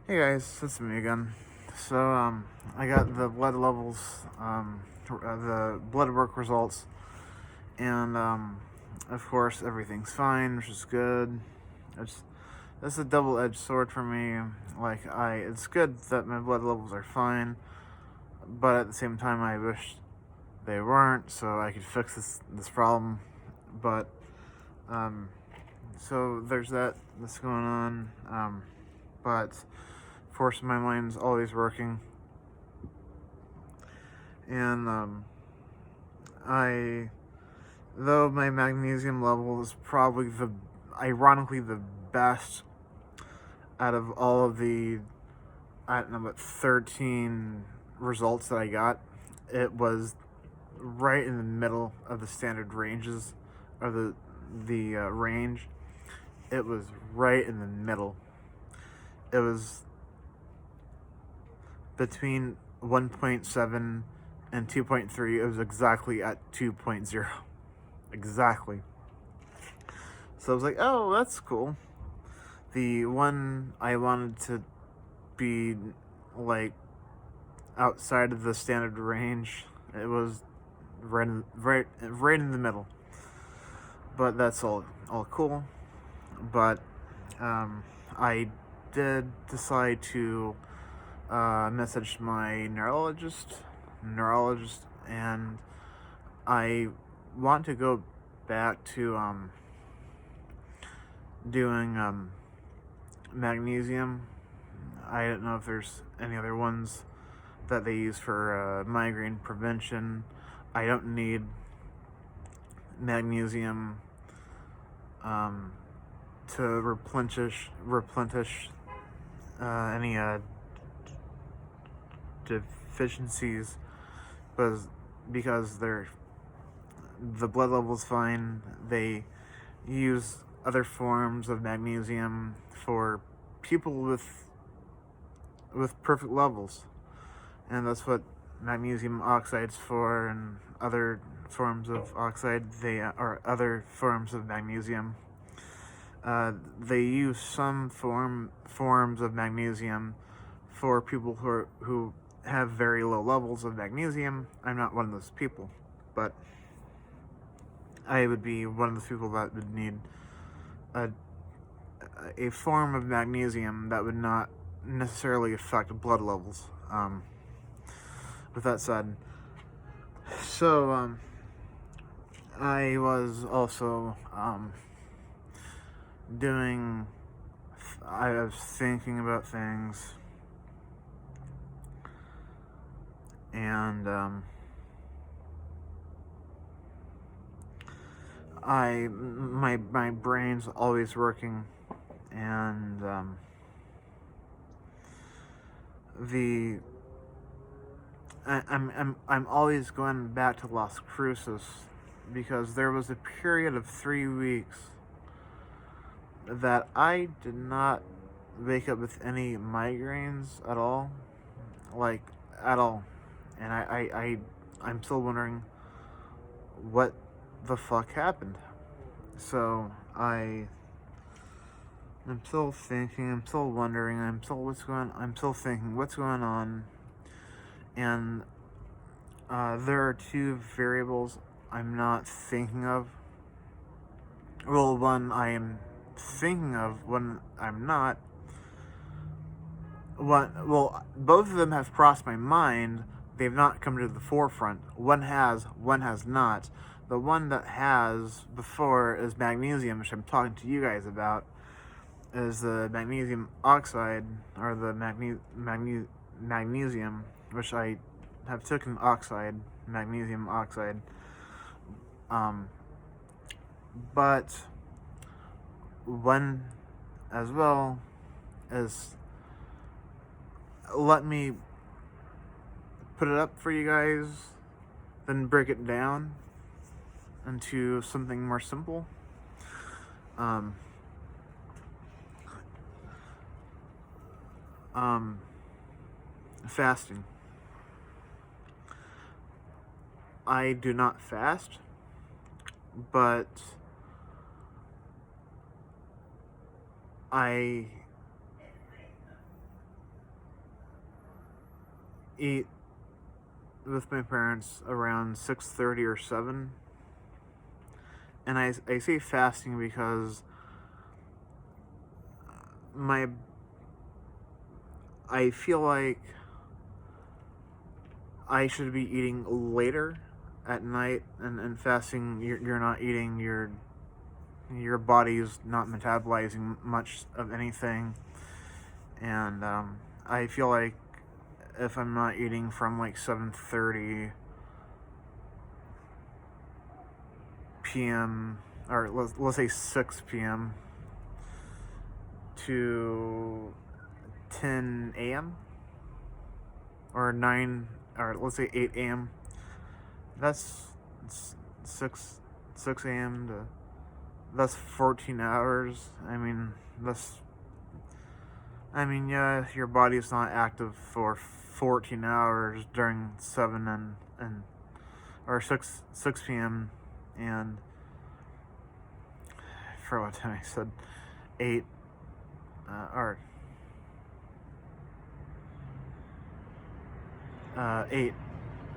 Hey guys, it's me again. So, I got the blood levels, the blood work results, and, of course, everything's fine, which is good. It's a double-edged sword for me. It's good that my blood levels are fine, but at the same time, I wish they weren't, so I could fix this problem. But, um, so there's that's going on, but of course, my mind's always working. And I though my magnesium level is probably ironically the best out of all of the, I don't know, about 13 results that I got. It was right in the middle of the standard ranges, or the range. It was right in the middle. It was between 1.7 and 2.3. It was exactly at 2.0. Exactly. So I was like, oh, that's cool. The one I wanted to be like outside of the standard range, it was right in the middle. But that's all cool. But I did decide to message my neurologist, and I want to go back to doing magnesium. I don't know if there's any other ones that they use for migraine prevention. I don't need magnesium to replenish any deficiencies, because the blood level's fine. They use other forms of magnesium for people with perfect levels, and that's what magnesium oxide's for, and other forms of oxide, or other forms of magnesium. They use some forms of magnesium for people who have very low levels of magnesium. I'm not one of those people, but I would be one of those people that would need a form of magnesium that would not necessarily affect blood levels. With that said, so I was also doing. I was thinking about things, and my brain's always working, and the I'm always going back to Las Cruces, because there was a period of 3 weeks that I did not wake up with any migraines at all, like at all, and I'm still wondering what the fuck happened. So I'm still thinking, I'm still wondering, I'm still thinking what's going on, and there are two variables I'm not thinking of. Well, one I am thinking of, one I'm not. Both of them have crossed my mind. They've not come to the forefront. One has not. The one that has before is magnesium, which I'm talking to you guys about, is the magnesium oxide, or the magnesium, which I have taken oxide, magnesium oxide. But one as well is, let me put it up for you guys, then break it down into something more simple. Fasting. I do not fast, but I eat with my parents around 6:30 or 7. And I say fasting because my I feel like I should be eating later at night, and fasting, you're not eating, your body's not metabolizing much of anything. And I feel like if I'm not eating from like 7:30 p.m. or let's say 6 p.m. to 10 a.m. or 9, or let's say 8 a.m. That's 6 a.m. to, that's 14 hours. Yeah, your body's not active for 14 hours during 7 and or 6 p.m. and for what time I said 8 or 8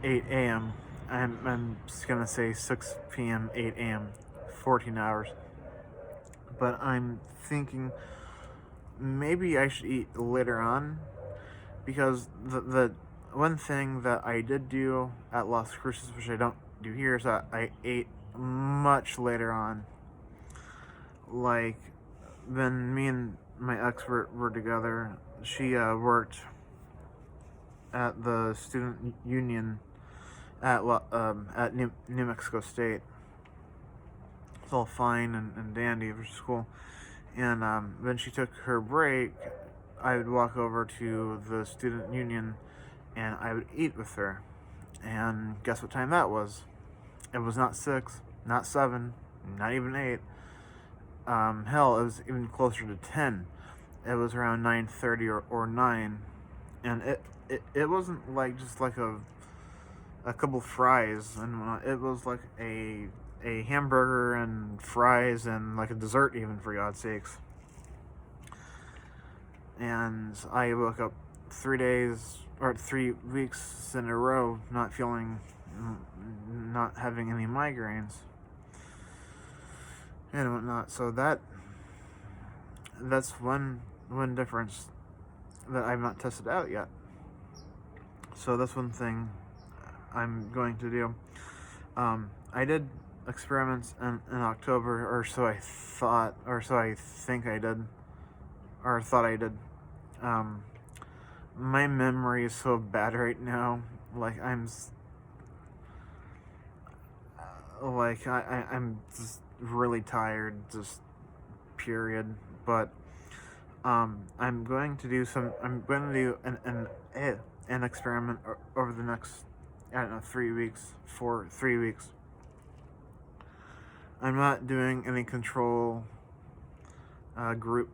a.m. I'm just gonna say 6 p.m. 8 a.m. 14 hours. But I'm thinking maybe I should eat later on, because the one thing that I did do at Las Cruces, which I don't do here, is that I ate much later on. Like, when me and my ex were together, she worked at the student union at New Mexico State. It's all fine and dandy, which is cool. And when she took her break, I would walk over to the student union and I would eat with her. And guess what time that was? It was not 6, not 7, not even 8. Hell, it was even closer to 10. It was around 9:30 or 9. And it wasn't like just like a couple fries, and it was like a hamburger and fries and like a dessert, even, for God's sakes. And I woke up 3 weeks in a row not having any migraines and whatnot. So that's one difference that I've not tested out yet. So that's one thing I'm going to do. I did experiments in October, or so I thought, or so I think I did, or thought I did. My memory is so bad right now. Like, I'm just really tired, just period. But I'm going to do an experiment over the next, I don't know, 3 weeks. I'm not doing any control group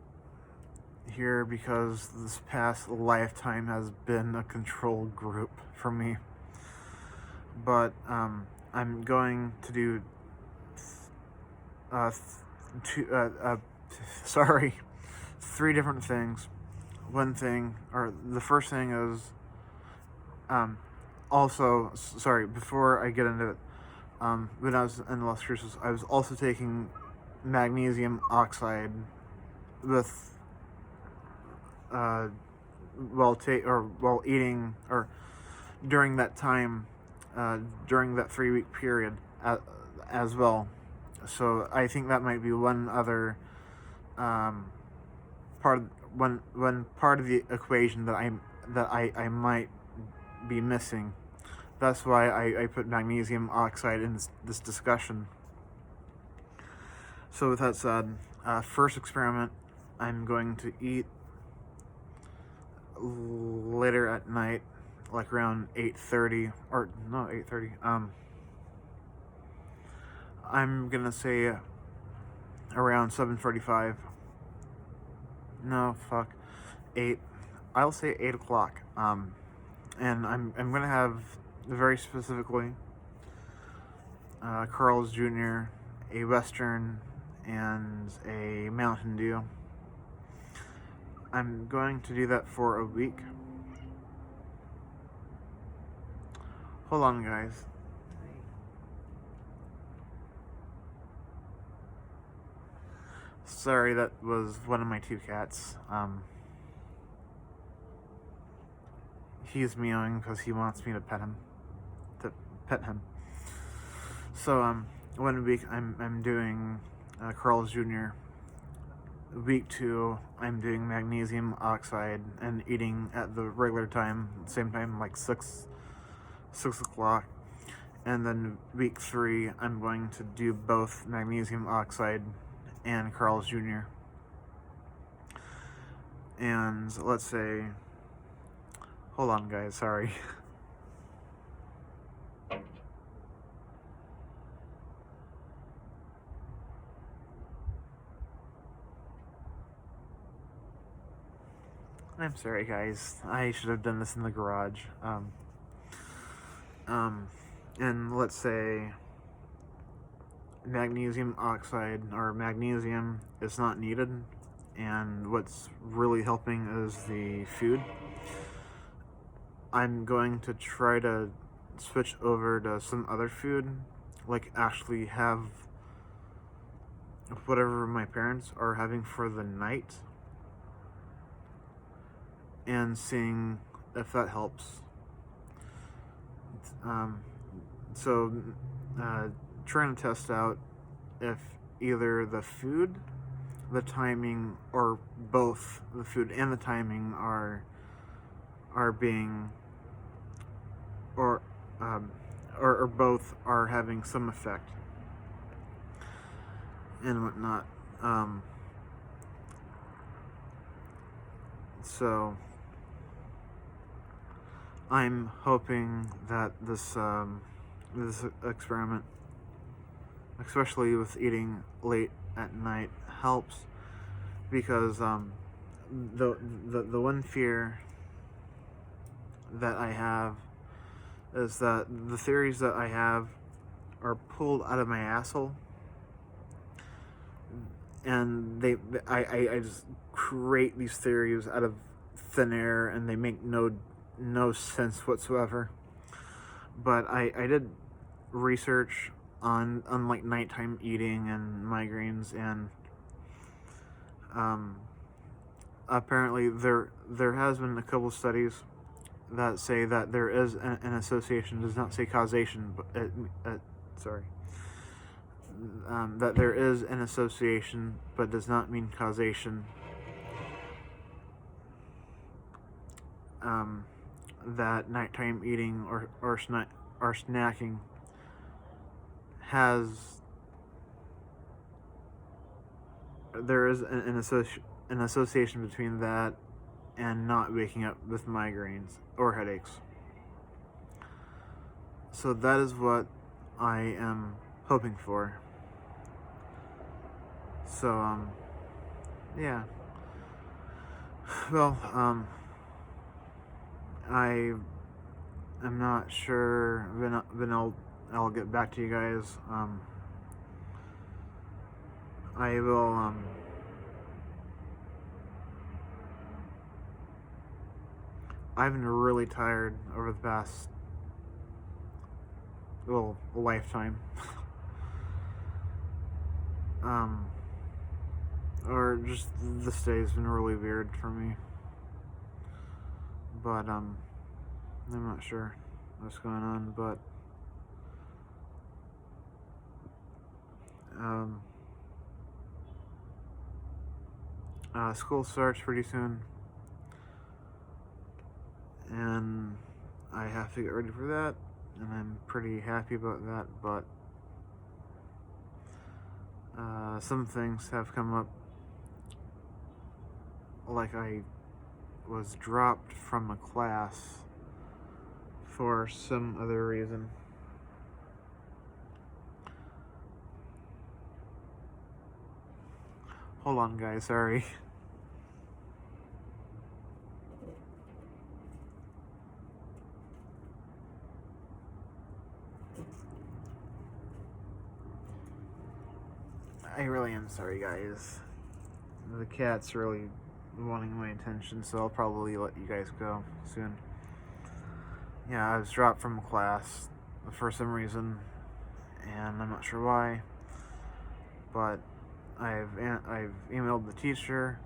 here, because this past lifetime has been a control group for me. But I'm going to do 3 different things. The first thing is, also, sorry, before I get into it, when I was in Las Cruces, I was also taking magnesium oxide with while eating, or during that time, during that 3-week period, as well. So I think that might be one other part of the equation that I might be missing. That's why I put magnesium oxide in this discussion. So with that said, first experiment, I'm going to eat later at night, like around 8:30, or no, 8:30. I'm gonna say around 7:45. No, fuck, 8. I'll say 8 o'clock. And I'm gonna have, very specifically, Carl's Jr., a Western, and a Mountain Dew. I'm going to do that for a week. Hold on, guys. Sorry, that was one of my two cats. He's meowing because he wants me to pet him. So, 1 week I'm doing Carl's Jr. Week 2, I'm doing magnesium oxide and eating at the regular time, same time, like 6 o'clock. And then week 3, I'm going to do both magnesium oxide and Carl's Jr. And let's say, hold on, guys, sorry. I'm sorry, guys. I should have done this in the garage. And let's say magnesium oxide or magnesium is not needed, and what's really helping is the food. I'm going to try to switch over to some other food, like actually have whatever my parents are having for the night, and seeing if that helps. So trying to test out if either the food, the timing, or both the food and the timing are being, or both are having some effect and whatnot. So I'm hoping that this experiment, especially with eating late at night, helps, because the one fear that I have is that the theories that I have are pulled out of my asshole, and I just create these theories out of thin air, and they make no sense whatsoever. But I did research on like nighttime eating and migraines, and apparently there has been a couple studies that say that there is an association. Does not say causation, but that there is an association, but does not mean causation. That nighttime eating or snacking there is an association between that and not waking up with migraines or headaches. So that is what I am hoping for. So yeah. Well, I am not sure. Then I'll get back to you guys. I will. I've been really tired over the past lifetime. Or just this day has been really weird for me. But I'm not sure what's going on, but school starts pretty soon, and I have to get ready for that, and I'm pretty happy about that. But some things have come up, like I was dropped from a class for some other reason. Hold on, guys, sorry. I really am sorry, guys. The cat's really wanting my attention, so I'll probably let you guys go soon. yeah, I was dropped from class for some reason, and I'm not sure why. But I've emailed the teacher.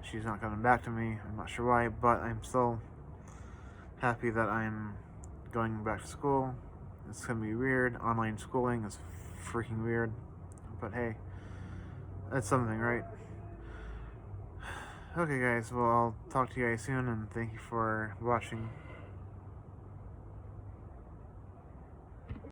She's not coming back to me. I'm not sure why, but I'm still happy that I'm going back to school. It's gonna be weird. Online schooling is freaking weird, but hey, that's something, right? Okay, guys. Well, I'll talk to you guys soon, and thank you for watching.